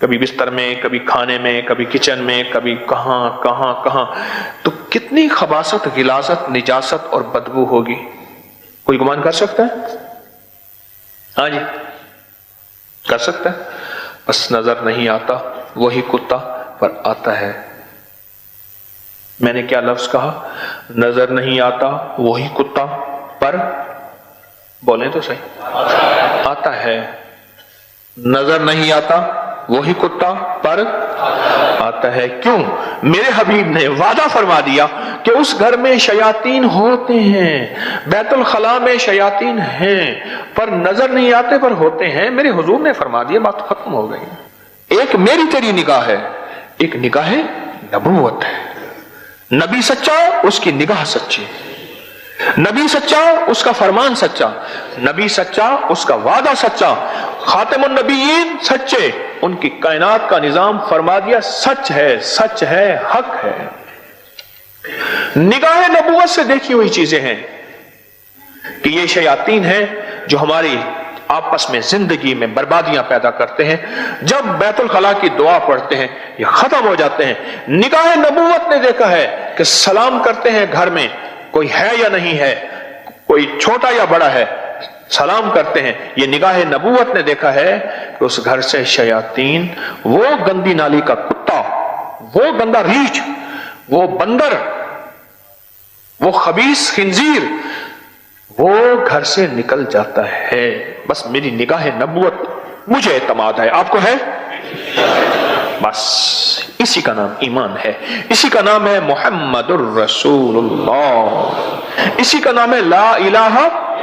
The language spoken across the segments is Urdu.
کبھی بستر میں، کبھی کھانے میں، کبھی کچن میں، کبھی کہاں کہاں کہاں، تو کتنی خباثت، غلاظت، نجاست اور بدبو ہوگی؟ کوئی گمان کر سکتا ہے؟ ہاں جی، کر سکتا ہے؟ بس نظر نہیں آتا وہی کتا پر آتا ہے۔ میں نے کیا لفظ کہا؟ نظر نہیں آتا وہی کتا پر، بولیں تو صحیح، آتا ہے۔ نظر نہیں آتا وہی کتا پر آتا ہے۔ کیوں؟ میرے حبیب نے وعدہ فرما دیا کہ اس گھر میں شیاطین ہوتے ہیں، بیت الخلاء میں شیاطین ہیں، پر نظر نہیں آتے پر ہوتے ہیں۔ میرے حضور نے فرما دیا، بات ختم ہو گئی۔ ایک میری تیری نگاہ ہے، ایک نگاہ نبوت ہے۔ نبی سچا، اس کی نگاہ سچی، نبی سچا، اس کا فرمان سچا، نبی سچا، اس کا وعدہ سچا، خاتم النبیین سچے، ان کی کائنات کا نظام فرما دیا سچ ہے، سچ ہے، حق ہے۔ نگاہ نبوت سے دیکھی ہوئی چیزیں ہیں کہ یہ شیاطین ہیں جو ہماری آپس میں زندگی میں بربادیاں پیدا کرتے ہیں۔ جب بیت الخلاء کی دعا پڑھتے ہیں یہ ختم ہو جاتے ہیں۔ نگاہ نبوت نے دیکھا ہے کہ سلام کرتے ہیں گھر میں، کوئی ہے یا نہیں ہے، کوئی چھوٹا یا بڑا ہے، سلام کرتے ہیں۔ یہ نگاہ نبوت نے دیکھا ہے کہ اس گھر سے شیاطین، وہ گندی نالی کا کتا، وہ گندا ریچھ، وہ بندر، وہ خبیث خنزیر، وہ گھر سے نکل جاتا ہے۔ بس میری نگاہ نبوت، مجھے اعتماد ہے، آپ کو ہے؟ بس اسی کا نام ایمان ہے، اسی کا نام ہے محمد الرسول اللہ، اسی کا نام ہے لا الہ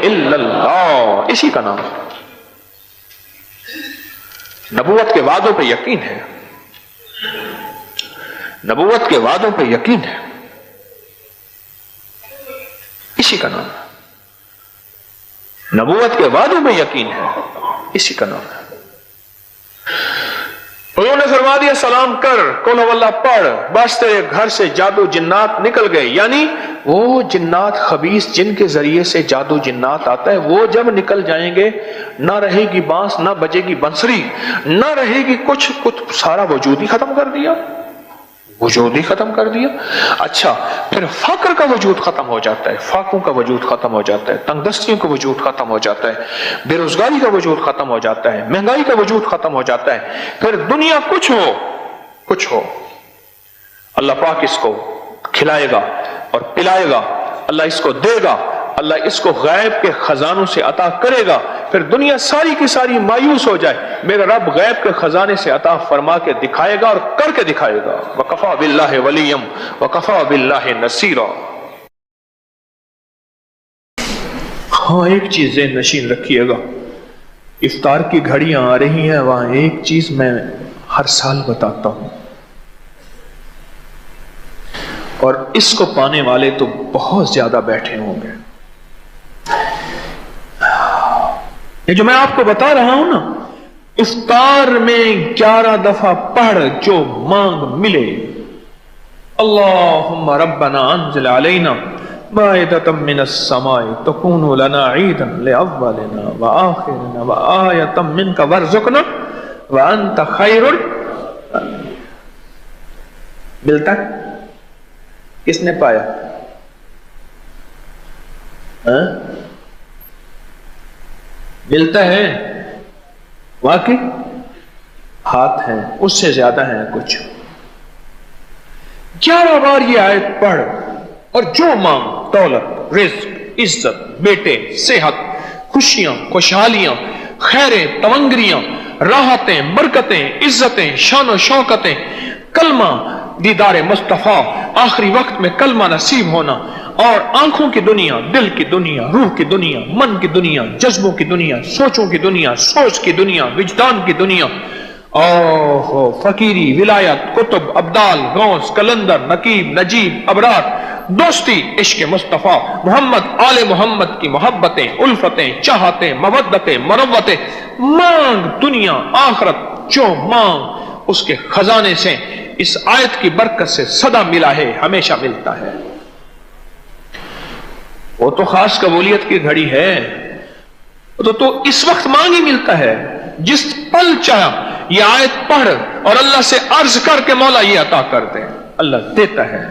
الا اللہ، اسی کا نام۔ نبوت کے وعدوں پہ یقین ہے، نبوت کے وعدوں پہ یقین ہے، اسی کا نام ہے۔ نبوت کے وعدوں میں یقین ہے، اسی کا نام ہے۔ انہوں نے فرما دیا سلام کر، قل هو اللہ پڑھ، بس تیرے گھر سے جادو جنات نکل گئے۔ یعنی وہ جنات، خبیث جن کے ذریعے سے جادو جنات آتا ہے، وہ جب نکل جائیں گے نہ رہے گی بانس، نہ بجے گی بنسری، نہ رہے گی کچھ، سارا وجود ہی ختم کر دیا، وجود ہی ختم کر دیا۔ اچھا، پھر فقر کا وجود ختم ہو جاتا ہے، فاقوں کا وجود ختم ہو جاتا ہے، تنگ دستیوں کا وجود ختم ہو جاتا ہے، بے روزگاری کا وجود ختم ہو جاتا ہے، مہنگائی کا وجود ختم ہو جاتا ہے۔ پھر دنیا کچھ ہو، اللہ پاک اس کو کھلائے گا اور پلائے گا، اللہ اس کو دے گا، اللہ اس کو غیب کے خزانوں سے عطا کرے گا۔ پھر دنیا ساری کی ساری مایوس ہو جائے، میرا رب غیب کے خزانے سے عطا فرما کے دکھائے گا اور کر کے دکھائے گا۔ وَكَفَى بِاللَّهِ وَلِيًّا وَكَفَى بِاللَّهِ نَصِيرًا۔ ہاں، ایک چیز ذہن نشین رکھیے گا، افطار کی گھڑیاں آ رہی ہیں، وہاں ایک چیز میں ہر سال بتاتا ہوں، اور اس کو پانے والے تو بہت زیادہ بیٹھے ہوں گے۔ یہ جو میں آپ کو بتا رہا ہوں نا، افطار میں 11 دفعہ پڑھ جو مانگ ملے۔ اللہم ربنا انزل علینا مائدۃ من السماء تکون لنا عیدا لأولنا وآخرنا وآیۃ منک وارزقنا وانت خیر ملتا کس نے پایا؟ ملتا ہے واقعی، ہاتھ ہیں، اس سے زیادہ ہیں کچھ۔ 11 بار یہ آیت پڑھ اور جو مانگ، دولت، رزق، عزت، بیٹے، صحت، خوشیاں، خوشحالیاں، خیریں، تونگریاں، راحتیں، برکتیں، عزتیں، شان و شوکتیں، کلمہ، دیدار مصطفیٰ، آخری وقت میں کلمہ نصیب ہونا، اور آنکھوں کی دنیا، دل کی دنیا، روح کی دنیا، من کی دنیا، جذبوں کی دنیا، سوچوں کی دنیا، سوچ کی دنیا، وجدان کی دنیا، اوہ فقیری، ولایت، کتب، ابدال، غوث، کلندر، نقیب، نجیب، ابرار، دوستی، عشق مصطفیٰ، محمد، آل محمد کی محبتیں، الفتیں، چاہتیں، مودتیں، مروتیں، مانگ دنیا آخرت، جو مانگ اس کے خزانے سے اس آیت کی برکت سے صدا ملا ہے، ہمیشہ ملتا ہے۔ وہ تو خاص قبولیت کی گھڑی ہے، تو اس وقت مانگ ہی ملتا ہے، جس پل چاہا یہ آیت پڑھ اور اللہ سے عرض کر کے مولا یہ عطا کر دے. اللہ دیتا ہے.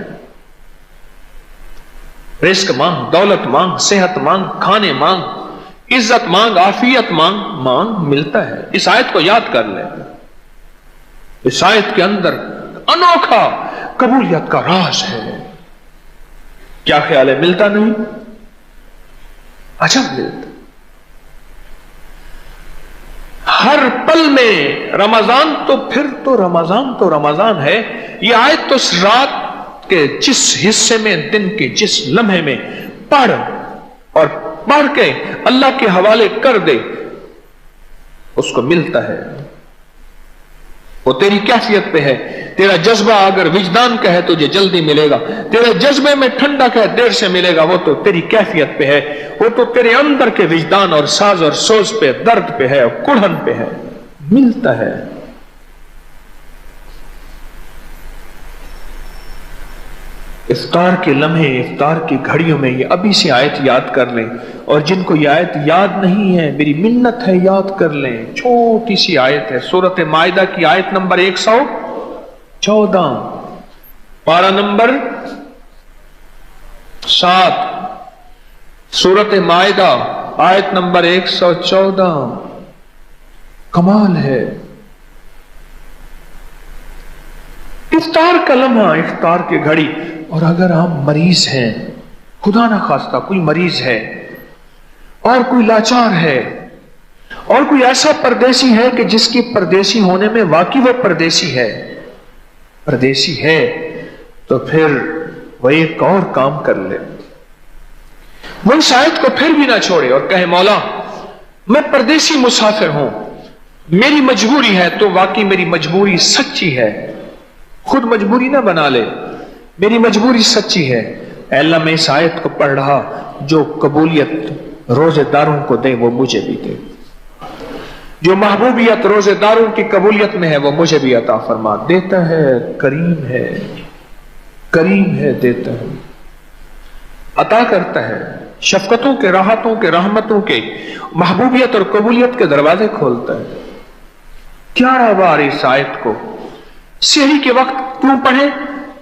رزق مانگ، دولت مانگ، صحت مانگ، کھانے مانگ، عزت مانگ، عافیت مانگ، ملتا ہے. اس آیت کو یاد کر لیں. اس آیت کے اندر انوکھا قبولیت کا راز ہے. کیا خیال ہے؟ ملتا نہیں؟ عجب ملتا. ہر پل میں رمضان تو پھر تو رمضان ہے. یہ آیت تو اس رات کے جس حصے میں، دن کے جس لمحے میں پڑھ اور پڑھ کے اللہ کے حوالے کر دے اس کو ملتا ہے. وہ تیری کیفیت پہ ہے. تیرا جذبہ اگر وجدان کا ہے تجھے جلدی ملے گا. تیرے جذبے میں ٹھنڈک ہے، دیر سے ملے گا. وہ تو تیری کیفیت پہ ہے. وہ تو تیرے اندر کے وجدان اور ساز اور سوز پہ، درد پہ ہے اور کڑھن پہ ہے. ملتا ہے. افطار کے لمحے، افطار کی گھڑیوں میں یہ ابھی سے آیت یاد کر لیں. اور جن کو یہ آیت یاد نہیں ہے میری منت ہے یاد کر لیں. چھوٹی سی آیت ہے، سورۃ مائدہ کی آیت نمبر 114، پارہ نمبر 7، سورۃ مائدہ آیت نمبر 114. کمال ہے. افطار کا لمحہ، افطار کی گھڑی. اور اگر آپ مریض ہیں، خدا نہ خواستہ کوئی مریض ہے اور کوئی لاچار ہے اور کوئی ایسا پردیسی ہے کہ جس کی پردیسی ہونے میں واقعی وہ پردیسی ہے تو پھر وہ ایک اور کام کر لے. وہ اس آیت کو پھر بھی نہ چھوڑے اور کہے مولا میں پردیسی مسافر ہوں، میری مجبوری ہے. تو واقعی میری مجبوری سچی ہے. خود مجبوری نہ بنا لے، میری مجبوری سچی ہے. اے اللہ میں اس آیت کو پڑھ رہا، جو قبولیت روزے داروں کو دے وہ مجھے بھی دے. جو محبوبیت روزے داروں کی قبولیت میں ہے وہ مجھے بھی عطا فرما. دیتا ہے، کریم ہے، دیتا ہے، عطا کرتا ہے. شفقتوں کے، راحتوں کے، رحمتوں کے، محبوبیت اور قبولیت کے دروازے کھولتا ہے. 11 بار اس آیت کو سحری کے وقت کیوں پڑھیں؟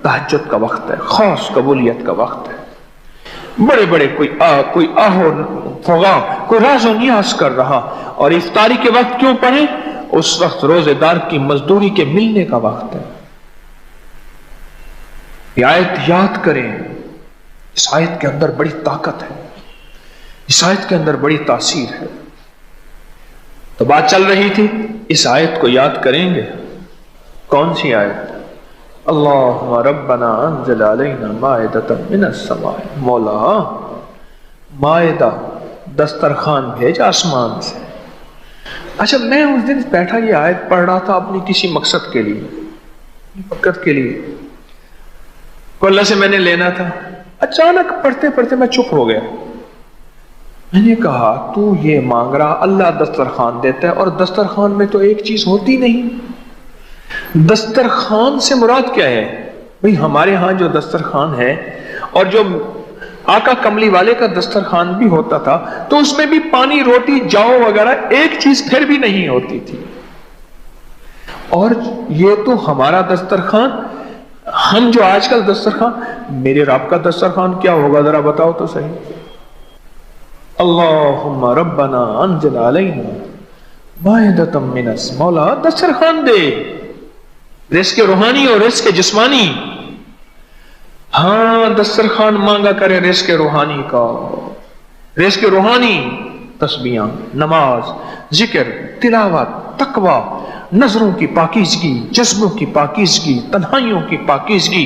تہجد کا وقت ہے، خاص قبولیت کا وقت ہے. بڑے بڑے کوئی آہو فغاں، کوئی راز و نیاز کر رہا. اور افطاری کے وقت کیوں پڑھیں؟ اس وقت روزے دار کی مزدوری کے ملنے کا وقت ہے. یہ آیت یاد کریں. اس آیت کے اندر بڑی طاقت ہے، اس آیت کے اندر بڑی تاثیر ہے. تو بات چل رہی تھی، اس آیت کو یاد کریں گے. کون سی آیت؟ اللہم ربنا انزل علینا مائدۃ من السماء. مولا مائدہ، دسترخوان بھیج آسمان سے. اچھا میں اس دن بیٹھا یہ آیت پڑھ رہا تھا اپنی کسی مقصد کے لیے، کو اللہ سے میں نے لینا تھا. اچانک پڑھتے پڑھتے میں چپ ہو گیا. میں نے کہا تو یہ مانگ رہا، اللہ دسترخوان دیتا ہے، اور دسترخوان میں تو ایک چیز ہوتی نہیں. دسترخوان سے مراد کیا ہے؟ بھئی ہمارے ہاں جو دسترخوان ہے اور جو آقا کملی والے کا دسترخوان بھی ہوتا تھا تو اس میں بھی پانی، روٹی، جاؤ وغیرہ ایک چیز پھر بھی نہیں ہوتی تھی. اور یہ تو ہمارا دسترخوان، ہم جو آج کل دسترخوان، میرے رب کا دسترخوان کیا ہوگا ذرا بتاؤ تو صحیح. اللہم ربنا انزل علینا مائدۃ من السماء. مولا دسترخوان دے، رزق روحانی اور رزق جسمانی. ہاں دسترخوان مانگا کرے رزق روحانی کا. رزق روحانی تسبیحاں، نماز، ذکر، تلاوت، تقوی، نظروں کی پاکیزگی، جذبوں کی پاکیزگی، تنہائیوں کی پاکیزگی.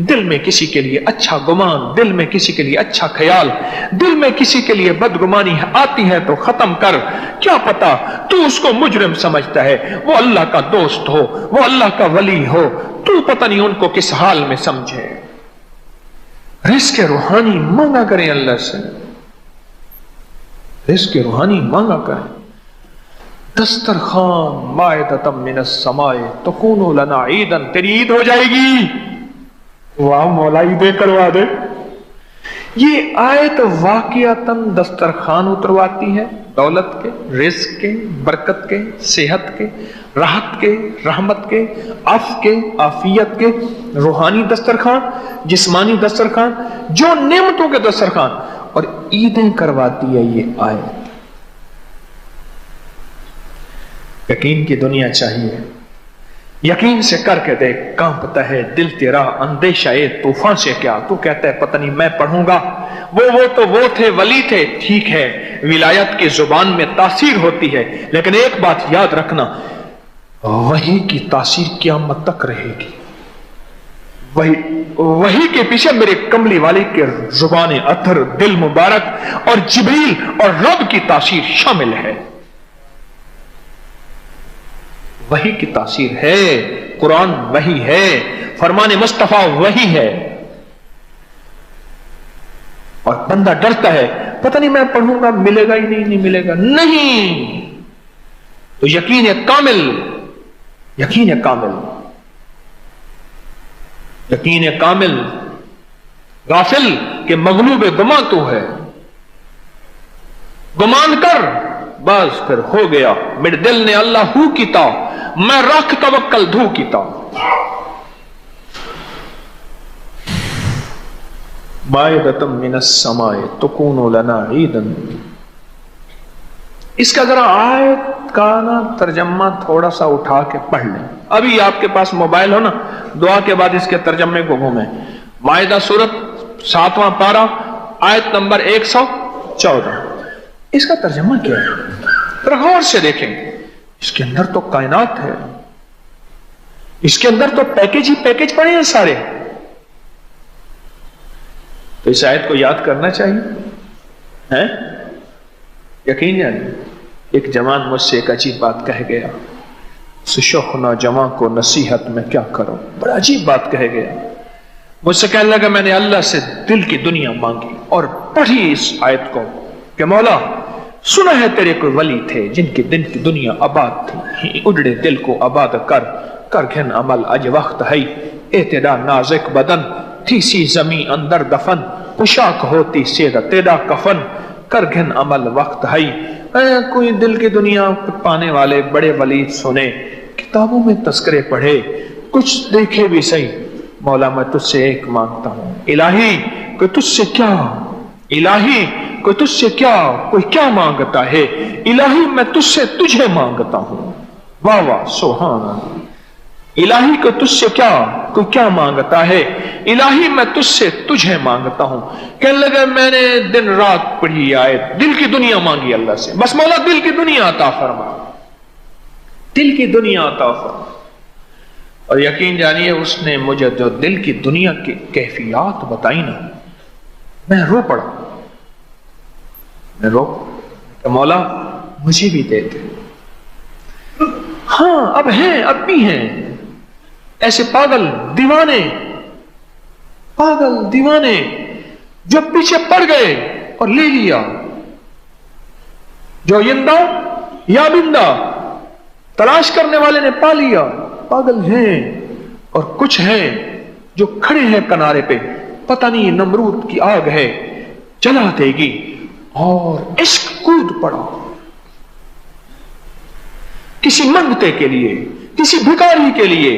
دل میں کسی کے لیے اچھا گمان، دل میں کسی کے لیے اچھا خیال، دل میں کسی کے لیے بدگمانی آتی ہے تو ختم کر. کیا پتا تو اس کو مجرم سمجھتا ہے، وہ اللہ کا دوست ہو، وہ اللہ کا ولی ہو، تو پتہ نہیں ان کو کس حال میں سمجھے. رزق روحانی مانگا کریں اللہ سے، رزق روحانی مانگا کریں. دسترخوان مائدۃ من السماء تکون لنا عیدا. تیری عید ہو جائے گی. واہ مولا عیدیں کروا دے. یہ آیت واقعتاً دسترخوان اترواتی ہے، دولت کے، رزق کے، برکت کے، صحت کے، راحت کے، رحمت کے، عفو کے، عافیت کے، روحانی دسترخوان، جسمانی دسترخوان، جو نعمتوں کے دسترخوان، اور عیدیں کرواتی ہے یہ آیت۔ یقین کی دنیا چاہیے، یقین سے کر کے دیکھ، کانپتا ہے دل تیرا اندیشہ طوفان سے کیا، تو کہتا ہے پتہ نہیں میں پڑھوں گا، وہ تھے ولی تھے، ٹھیک ہے ولایت کی زبان میں تاثیر ہوتی ہے، لیکن ایک بات یاد رکھنا، وحی کی تاثیر قیامت تک رہے گی۔ وحی کے پیچھے میرے کملی والے کے زبان اطہر، دل مبارک اور جبریل اور رب کی تاثیر شامل ہے۔ وحی کی تاثیر ہے، قرآن وحی ہے، فرمان مصطفیٰ وحی ہے، اور بندہ ڈرتا ہے پتہ نہیں میں پڑھوں گا ملے گا ہی نہیں ملے گا، نہیں، تو یقین کامل، یقین کامل، یقین کامل، غافل کہ مغلوب گمان تو ہے، گمان کر بس پھر ہو گیا، میرے دل نے اللہ ہو کیتا، میں رکھ توکل دھو کیتا۔ مائدۃ من السماء تکون لنا عیدا، اس کا ذرا آیت کا نا ترجمہ تھوڑا سا اٹھا کے پڑھ لیں، ابھی آپ کے پاس موبائل ہو نا، دعا کے بعد اس کے ترجمے کو گھومیں۔ مائدہ سورت 7واں پارہ آیت نمبر 114، اس کا ترجمہ کیا ہے؟ ذرا غور سے دیکھیں، اس کے اندر تو کائنات ہے، اس کے اندر تو پیکج ہی پیکج پڑے ہیں سارے، تو اس آیت کو یاد کرنا چاہیے، ہیں؟ یقین جانے ایک جوان مجھ سے ایک عجیب بات کہہ گیا، شوخ نوجوان کو نصیحت میں کیا کروں، بڑا عجیب بات کہہ گیا، مجھ سے کہنے لگا میں نے اللہ سے دل کی دنیا مانگی اور پڑھی اس آیت کو کہ مولا سنا ہے تیرے کوئی ولی تھے جن کی دل کی دنیا آباد تھی، اجڑے دل کو آباد کر گھن عمل اج وقت ہے، اعتدا نازک بدن تھی سی زمین اندر دفن، پوشاک ہوتی سیدھا تیرا کفن، کر گھن عمل وقت ہے۔ کوئی دل کی دنیا پانے والے بڑے ولی سنے، کتابوں میں تذکرے پڑھے، کچھ دیکھے بھی صحیح، مولا میں تجھ سے ایک مانگتا ہوں، الہی کوئی تجھ سے کیا، الہی کوئی تجھ سے کیا، کوئی کیا مانگتا ہے، الہی میں تجھ سے تجھے مانگتا ہوں، واہ واہ سبحان اللہ، الہی کو تجھ سے کیا، کوئی کیا مانگتا ہے، الہی میں تجھ سے تجھے مانگتا ہوں۔ کہنے لگا میں نے دن رات پڑھی آیت، دل کی دنیا مانگی اللہ سے، بس مولا دل کی دنیا عطا فرما، دل کی دنیا عطا فرما۔ اور یقین جانیے اس نے مجھے جو دل کی دنیا کی کیفیات بتائی نا، میں رو پڑا، میں رو کہ مولا مجھے بھی دے دے۔ ہاں اب ہیں، اب بھی ہیں ایسے پاگل دیوانے جو پیچھے پڑ گئے اور لے لیا، جو یندہ یا بندہ تلاش کرنے والے نے پا لیا، پاگل ہیں، اور کچھ ہیں جو کھڑے ہیں کنارے پہ، پتہ نہیں نمرود کی آگ ہے جلا دے گی، اور عشق کود پڑا کسی منگتے کے لیے، کسی بھکاری کے لیے،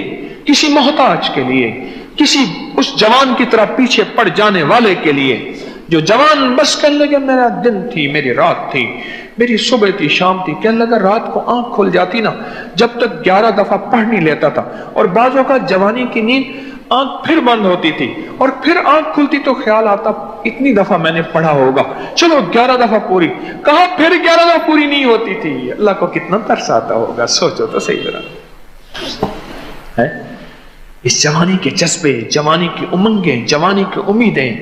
کسی محتاج کے لیے، کسی اس جوان کی طرح پیچھے پڑ جانے والے کے لیے، جو جوان بس کہنے لگا میرا دن تھی، میری رات تھی، میری صبح تھی، شام تھی، کہنے لگا رات کو آنکھ کھل جاتی نا، جب تک 11 دفعہ پڑھ نہیں لیتا تھا، اور بعضوں کا جوانی کی نیند آنکھ پھر بند ہوتی تھی، اور پھر آنکھ کھلتی تو خیال آتا اتنی دفعہ میں نے پڑھا ہوگا، چلو 11 دفعہ پوری، کہا پھر 11 دفعہ پوری نہیں ہوتی تھی، اللہ کو کتنا ترس آتا ہوگا، سوچو تو صحیح طرح ہے۔ اس جوانی کے جذبے، جوانی کی امنگیں، جوانی کی امیدیں،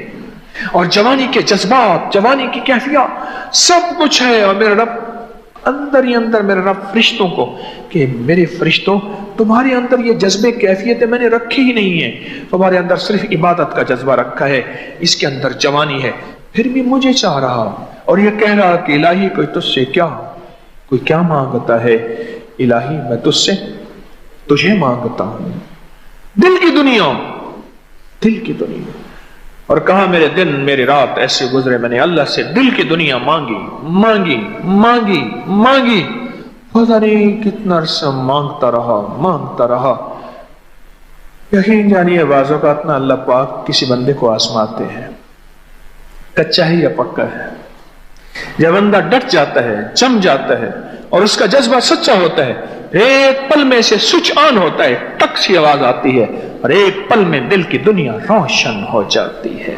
اور جوانی کے جذبات، جوانی کی کیفیات، سب کچھ ہے، اور میرا رب اندر ہی اندر، میرے رب فرشتوں کو کہ میرے فرشتوں تمہارے اندر یہ جذبے کیفیتیں میں نے رکھی ہی نہیں ہیں، تمہارے اندر صرف عبادت کا جذبہ رکھا ہے، اس کے اندر جوانی ہے، پھر بھی مجھے چاہ رہا، اور یہ کہہ رہا کہ الہی کوئی تجھ سے کیا، کوئی کیا مانگتا ہے، الہی میں تجھ سے تجھے مانگتا ہوں۔ دل کی دنیا، دل کی دنیا، اور کہا میرے دن میری رات ایسے گزرے، میں نے اللہ سے دل کی دنیا مانگی مانگی مانگی مانگی، پتہ نہیں کتنا عرصہ مانگتا رہا۔ یقین جانیے بعض اوقات نہ اللہ پاک کسی بندے کو آزماتے ہیں، کچا ہے یا پکا ہے۔ جب بندہ ڈٹ جاتا ہے، جم جاتا ہے اور اس کا جذبہ سچا ہوتا ہے، ایک پل میں سے سوئچ آن ہوتا ہے، ٹک سی آواز آتی ہے اور ایک پل میں دل کی دنیا روشن ہو جاتی ہے۔